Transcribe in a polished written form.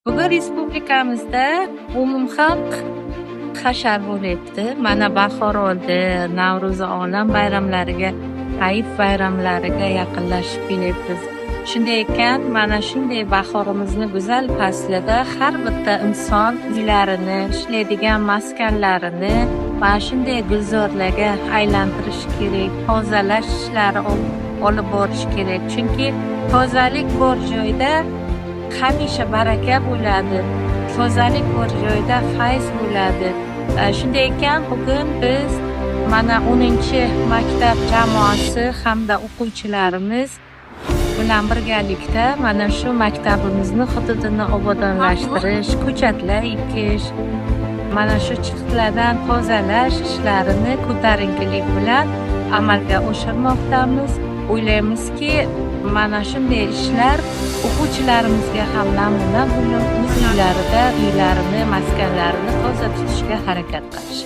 Bugun respublikamizda umumxalq hashar bo'lyapti. Mana bahor oldi, Navro'zi olam bayramlariga, hayit bayramlariga yaqinlashib kelyapmiz. Shunday ekan, mana shunday bahorimizni go'zal faslida har bitta inson uylarini, ishlaydigan maskanlarini mana shunday gulzorlarga aylantirish kerak, tozalash ishlari olib borish kerak. Chunki tozalik bor joyda hamisha baraka bo'ladi. Tozalik bor joyda fayz bo'ladi. Shunday ekan, bugun biz mana 10-maktab jamoasi hamda o'quvchilarimiz bilan birgalikda mana shu maktabimizni hududini obodonlashtirish, ko'chatlar ekish, mana shu chiqitlardan tozalash ishlarini ko'tarinkilik bilan amalga oshirmoqdamiz. O'ylaymizki, mana shunday ishlar o'quvchilarimizga ham namuna bo'lib, o'z uylarini, maskanlarini toza tutishga harakat qilish.